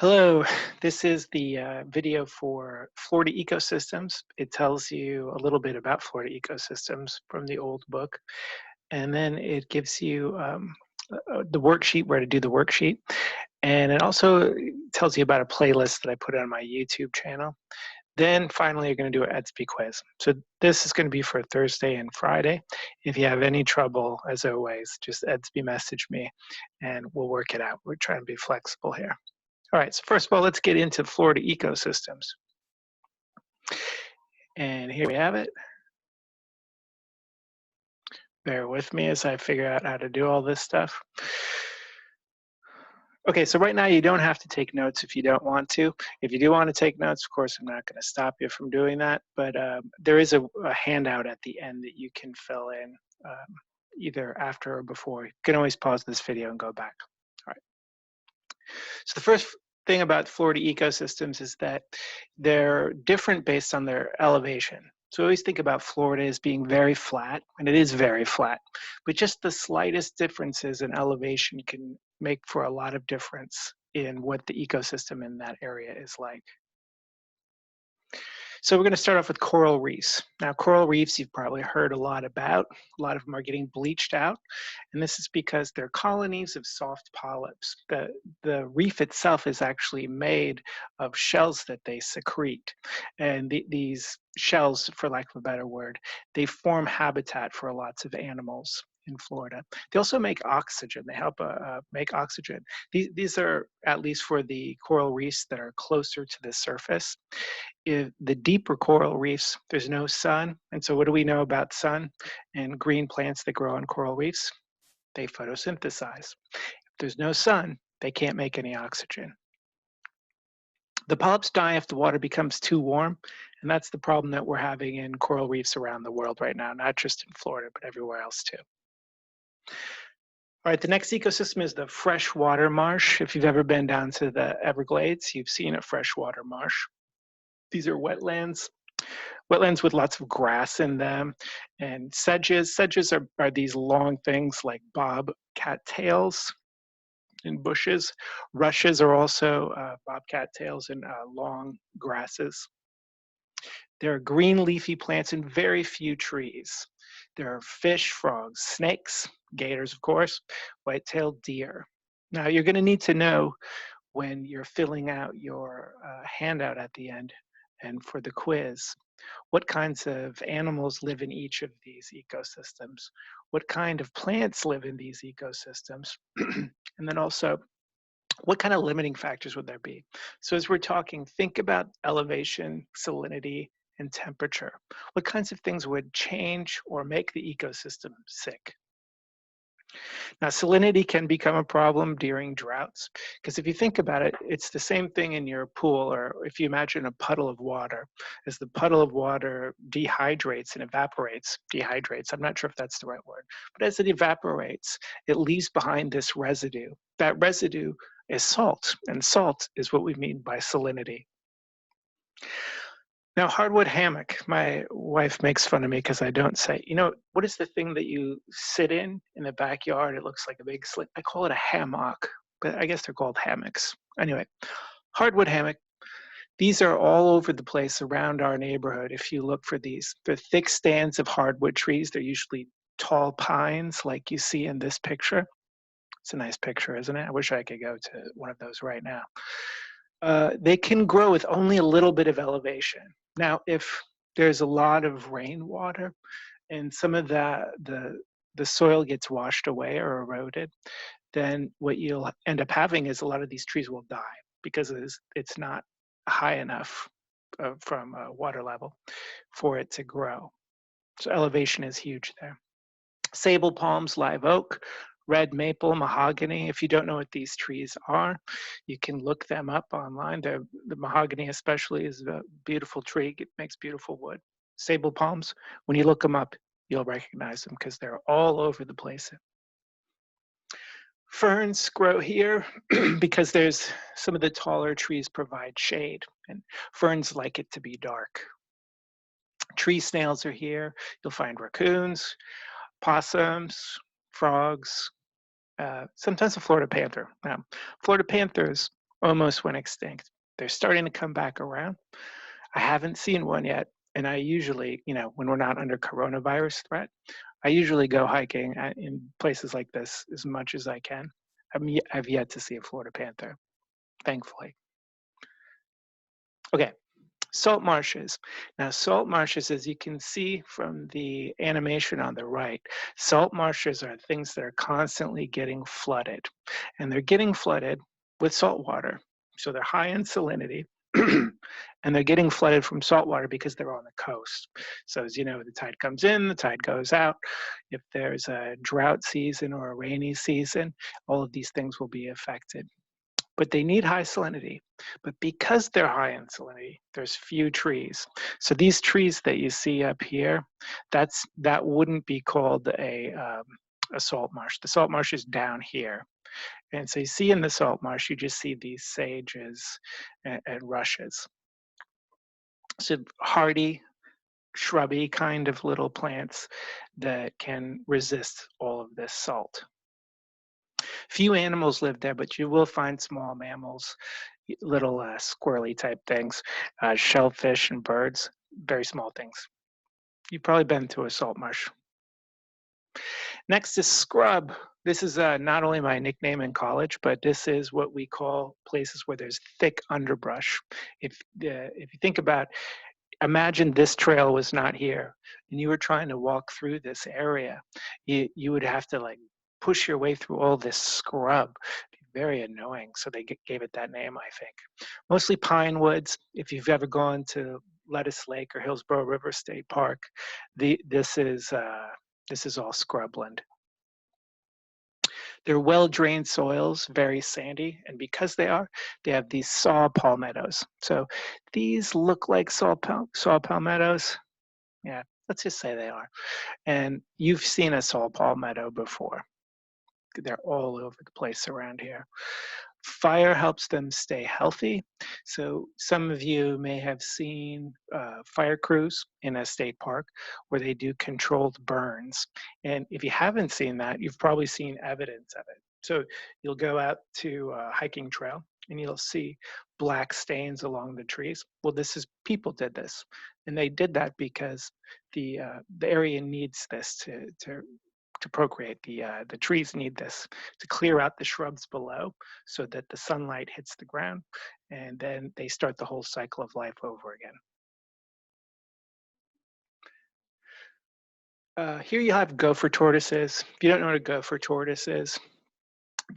Hello, this is the video for Florida ecosystems. It tells you a little bit about Florida ecosystems from the old book, and then it gives you the worksheet, where to do the worksheet, and it also tells you about a playlist that I put on my YouTube channel. Then finally, you're going to do an Edsby quiz. So this is going to be for Thursday and Friday. If you have any trouble, as always, just Edsby message me, and we'll work it out. We're trying to be flexible here. All right, so first of all, let's get into Florida ecosystems. And here we have it. Bear with me as I figure out how to do all this stuff. Okay, so right now you don't have to take notes if you don't want to. If you do want to take notes, of course, I'm not going to stop you from doing that, but there is a handout at the end that you can fill in either after or before. You can always pause this video and go back. All right. So the first thing about Florida ecosystems is that they're different based on their elevation. So I always think about Florida as being very flat, and it is very flat, but just the slightest differences in elevation can make for a lot of difference in what the ecosystem in that area is like. So we're going to start off with coral reefs. Now, coral reefs you've probably heard a lot about. A lot of them are getting bleached out, and this is because they're colonies of soft polyps. The reef itself is actually made of shells that they secrete, and these shells, for lack of a better word, they form habitat for lots of animals in Florida. They also make oxygen. They help make oxygen. These are, at least for the coral reefs that are closer to the surface. In the deeper coral reefs, there's no sun. And so what do we know about sun and green plants that grow on coral reefs? They photosynthesize. If there's no sun, they can't make any oxygen. The polyps die if the water becomes too warm, and that's the problem that we're having in coral reefs around the world right now, not just in Florida, but everywhere else too. All right, the next ecosystem is the freshwater marsh. If you've ever been down to the Everglades, you've seen a freshwater marsh. These are wetlands with lots of grass in them, and sedges. Sedges are these long things like bobcat tails in bushes. Rushes are also bobcat tails and long grasses. There are green leafy plants and very few trees. There are fish, frogs, snakes, gators, of course, white-tailed deer. Now, you're going to need to know when you're filling out your handout at the end and for the quiz, what kinds of animals live in each of these ecosystems? What kind of plants live in these ecosystems? And then also, what kind of limiting factors would there be? So as we're talking, think about elevation, salinity, and temperature. What kinds of things would change or make the ecosystem sick? Now, salinity can become a problem during droughts, because if you think about it, it's the same thing in your pool, or if you imagine a puddle of water. As the puddle of water dehydrates and dehydrates, I'm not sure if that's the right word, but as it evaporates, it leaves behind this residue. That residue is salt, and salt is what we mean by salinity. Now, hardwood hammock. My wife makes fun of me because I don't say, what is the thing that you sit in the backyard? It looks like a big slit. I call it a hammock, but I guess they're called hammocks. Anyway, hardwood hammock. These are all over the place around our neighborhood. If you look for these, they're thick stands of hardwood trees. They're usually tall pines like you see in this picture. It's a nice picture, isn't it? I wish I could go to one of those right now. They can grow with only a little bit of elevation. Now, if there's a lot of rainwater and some of the soil gets washed away or eroded, then what you'll end up having is a lot of these trees will die because it's not high enough from water level for it to grow. So elevation is huge there. Sable palms, live oak, red maple, mahogany. If you don't know what these trees are, you can look them up online. The mahogany especially is a beautiful tree. It makes beautiful wood. Sable palms, when you look them up, you'll recognize them because they're all over the place. Ferns grow here because there's some of the taller trees provide shade, and ferns like it to be dark. Tree snails are here. You'll find raccoons, possums, frogs, sometimes a Florida panther. Now, Florida panthers almost went extinct. They're starting to come back around. I haven't seen one yet. And I usually, when we're not under coronavirus threat, I usually go hiking in places like this as much as I can. I've yet to see a Florida panther, thankfully. Okay, salt marshes. Now, salt marshes, as you can see from the animation on the right, salt marshes are things that are constantly getting flooded. And they're getting flooded with salt water. So they're high in salinity. And they're getting flooded from salt water because they're on the coast. So as you know, the tide comes in, the tide goes out. If there's a drought season or a rainy season, all of these things will be affected. But they need high salinity. But because they're high in salinity, there's few trees. So these trees that you see up here, that wouldn't be called a salt marsh. The salt marsh is down here. And so you see in the salt marsh, you just see these sages and rushes. So hardy, shrubby kind of little plants that can resist all of this salt. Few animals live there, but you will find small mammals, little squirrely type things, shellfish and birds, very small things. You've probably been to a salt marsh. Next is scrub. This is not only my nickname in college, but this is what we call places where there's thick underbrush. If you think about, imagine this trail was not here and you were trying to walk through this area, you would have to like push your way through all this scrub. It'd be very annoying. So they gave it that name, I think. Mostly pine woods. If you've ever gone to Lettuce Lake or Hillsborough River State Park, this is all scrubland. They're well-drained soils, very sandy, and because they have these saw palmettos. So these look like saw palmettos. Yeah, let's just say they are. And you've seen a saw palmetto before. They're all over the place around here. Fire helps them stay healthy. So some of you may have seen fire crews in a state park where they do controlled burns. And if you haven't seen that, you've probably seen evidence of it. So you'll go out to a hiking trail and you'll see black stains along the trees. Well, people did this. And they did that because the area needs this to procreate. The trees need this to clear out the shrubs below so that the sunlight hits the ground, and then they start the whole cycle of life over again. Here you have gopher tortoises. If you don't know what a gopher tortoise is,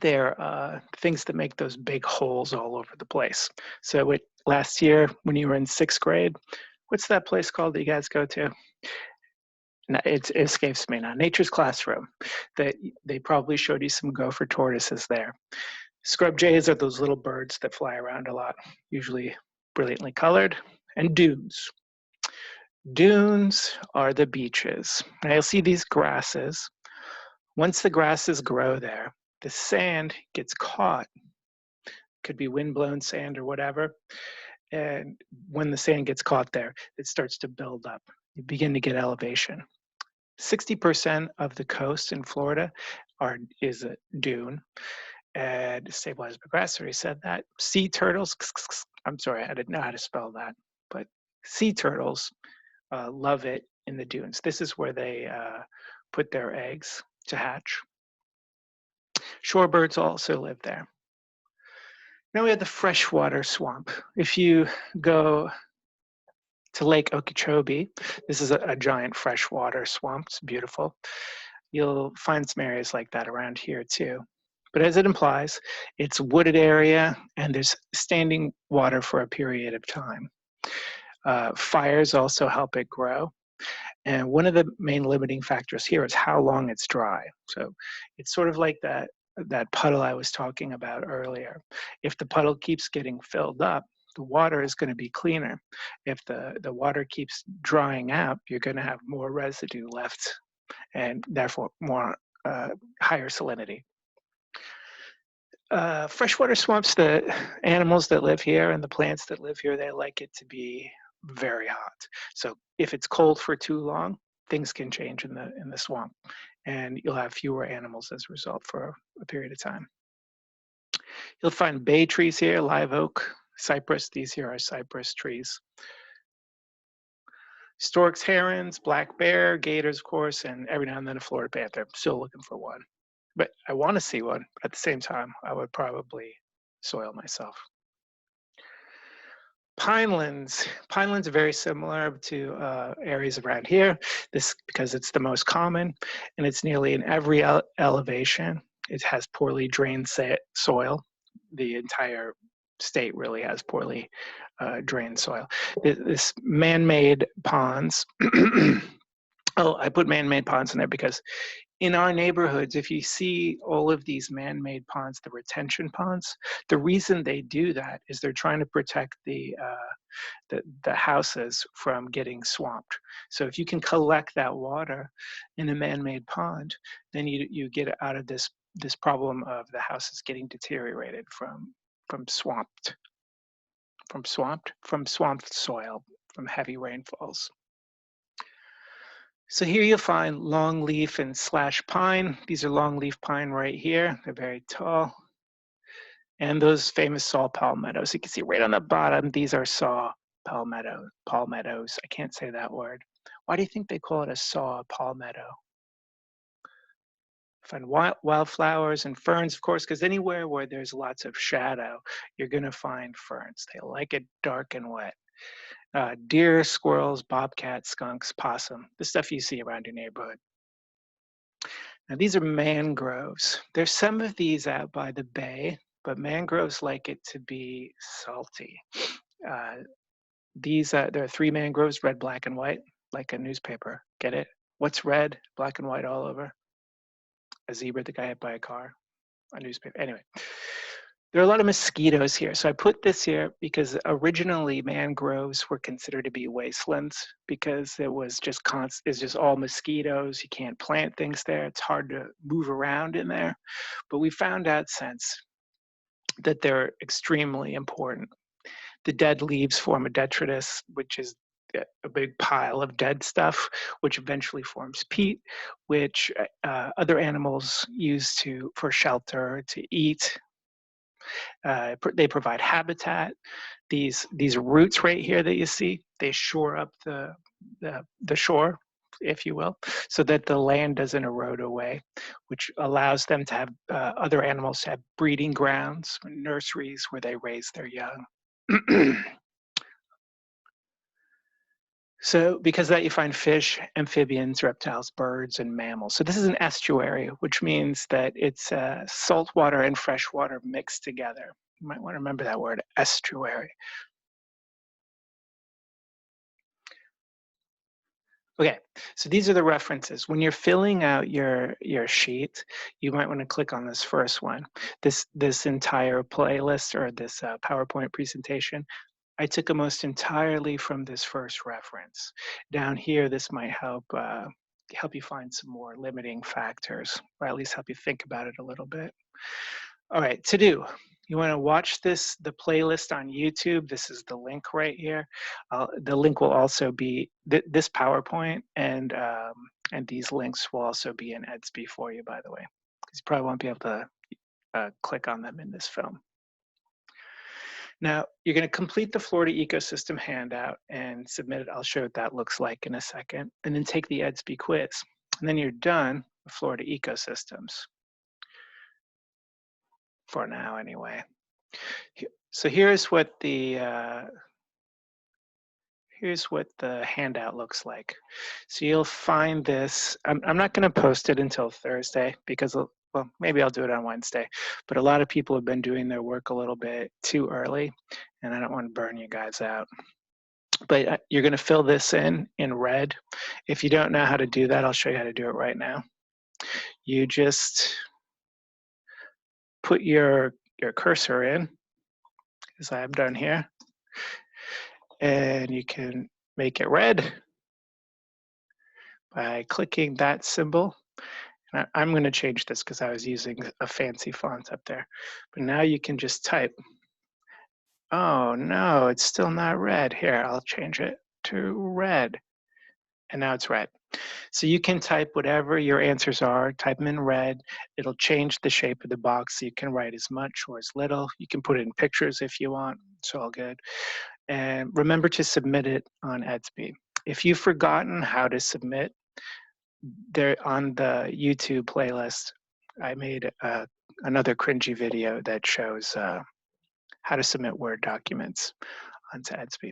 they're things that make those big holes all over the place. So last year when you were in 6th grade, what's that place called that you guys go to? It escapes me now. Nature's Classroom. They probably showed you some gopher tortoises there. Scrub jays are those little birds that fly around a lot, usually brilliantly colored. And dunes. Dunes are the beaches. Now you'll see these grasses. Once the grasses grow there, the sand gets caught. Could be windblown sand or whatever. And when the sand gets caught there, it starts to build up. You begin to get elevation. 60% of the coast in Florida is a dune. And stabilized grass already said that. Sea turtles, I'm sorry, I didn't know how to spell that, but sea turtles love it in the dunes. This is where they put their eggs to hatch. Shorebirds also live there. Now we have the freshwater swamp. If you go to Lake Okeechobee, this is a giant freshwater swamp. It's beautiful. You'll find some areas like that around here too. But as it implies, it's wooded area and there's standing water for a period of time. Fires also help it grow. And one of the main limiting factors here is how long it's dry. So it's sort of like that puddle I was talking about earlier. If the puddle keeps getting filled up, the water is going to be cleaner. If the water keeps drying out, you're going to have more residue left and therefore more higher salinity. Freshwater swamps, the animals that live here and the plants that live here, they like it to be very hot. So if it's cold for too long, things can change in the swamp and you'll have fewer animals as a result for a period of time. You'll find bay trees here, live oak, cypress. These here are cypress trees. Storks, herons, black bear, gators, of course, and every now and then a Florida panther. I'm still looking for one. But I want to see one, but at the same time, I would probably soil myself. Pinelands. Pinelands are very similar to areas around here. This because it's the most common, and it's nearly in every elevation. It has poorly drained soil. The entire state really has poorly drained soil. This man-made ponds. Oh, I put man-made ponds in there because in our neighborhoods, if you see all of these man-made ponds, the retention ponds, the reason they do that is they're trying to protect the houses from getting swamped. So if you can collect that water in a man-made pond, then you get out of this problem of the houses getting deteriorated from swamped soil from heavy rainfalls. So here you'll find longleaf and slash pine. These are longleaf pine right here. They're very tall. And those famous saw palmettos. You can see right on the bottom, these are saw palmettos. I can't say that word. Why do you think they call it a saw palmetto? Find wildflowers and ferns, of course, because anywhere where there's lots of shadow, you're going to find ferns. They like it dark and wet. Deer, squirrels, bobcats, skunks, possum, the stuff you see around your neighborhood. Now these are mangroves. There's some of these out by the bay, but mangroves like it to be salty. There are 3 mangroves, red, black, and white, like a newspaper. Get it? What's red, black, and white all over? A zebra that got hit by a car, a newspaper. Anyway, there are a lot of mosquitoes here. So I put this here because originally mangroves were considered to be wastelands because it was just it's just all mosquitoes. You can't plant things there. It's hard to move around in there. But we found out since that they're extremely important. The dead leaves form a detritus, which is a big pile of dead stuff, which eventually forms peat, which other animals use for shelter, to eat. They provide habitat. These roots right here that you see, they shore up the shore, if you will, so that the land doesn't erode away, which allows them to have other animals to have breeding grounds, nurseries where they raise their young. So because of that, you find fish, amphibians, reptiles, birds, and mammals. So this is an estuary, which means that it's saltwater and freshwater mixed together. You might want to remember that word, estuary. Okay, so these are the references. When you're filling out your sheet, you might want to click on this first one. This entire playlist or this PowerPoint presentation, I took almost entirely from this first reference. Down here, this might help you find some more limiting factors, or at least help you think about it a little bit. All right, to do. You want to watch the playlist on YouTube. This is the link right here. The link will also be this PowerPoint, and these links will also be in Edsby for you, by the way, because you probably won't be able to click on them in this film. Now, you're going to complete the Florida ecosystem handout and submit it. I'll show what that looks like in a second, and then take the Edsby quiz. And then you're done with Florida ecosystems. For now, anyway. So here's what the handout looks like. So you'll find this. I'm not going to post it until Thursday because, well, maybe I'll do it on Wednesday. But a lot of people have been doing their work a little bit too early, and I don't want to burn you guys out. But you're going to fill this in red. If you don't know how to do that, I'll show you how to do it right now. You just put your cursor in, as I've done here, and you can make it red by clicking that symbol. And I'm going to change this because I was using a fancy font up there. But now you can just type. Oh no, it's still not red. Here, I'll change it to red. and now it's red. So you can type whatever your answers are, type them in red. It'll change the shape of the box so you can write as much or as little. You can put it in pictures if you want. It's all good. And remember to submit it on Edsby. If you've forgotten how to submit, there on the YouTube playlist, I made another cringy video that shows how to submit Word documents onto Edsby.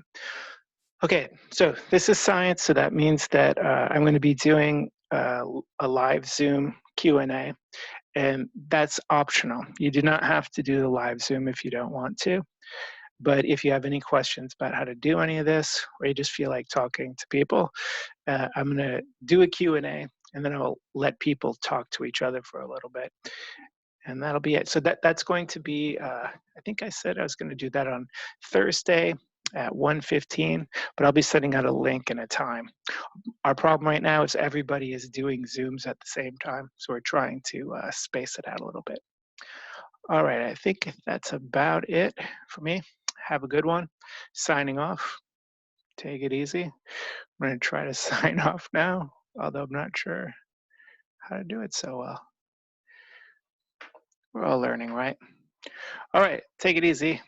Okay, so this is science, so that means that I'm going to be doing a live Zoom Q&A, and that's optional. You do not have to do the live Zoom if you don't want to, but if you have any questions about how to do any of this, or you just feel like talking to people, I'm going to do a Q&A, and then I'll let people talk to each other for a little bit. And that'll be it. So that's going to be, I think I said I was going to do that on Thursday at 1:15, but I'll be sending out a link and a time. Our problem right now is everybody is doing Zooms at the same time, so we're trying to space it out a little bit. All right, I think that's about it for me. Have a good one. Signing off. Take it easy. I'm going to try to sign off now, although I'm not sure how to do it so well. We're all learning, right? All right, take it easy.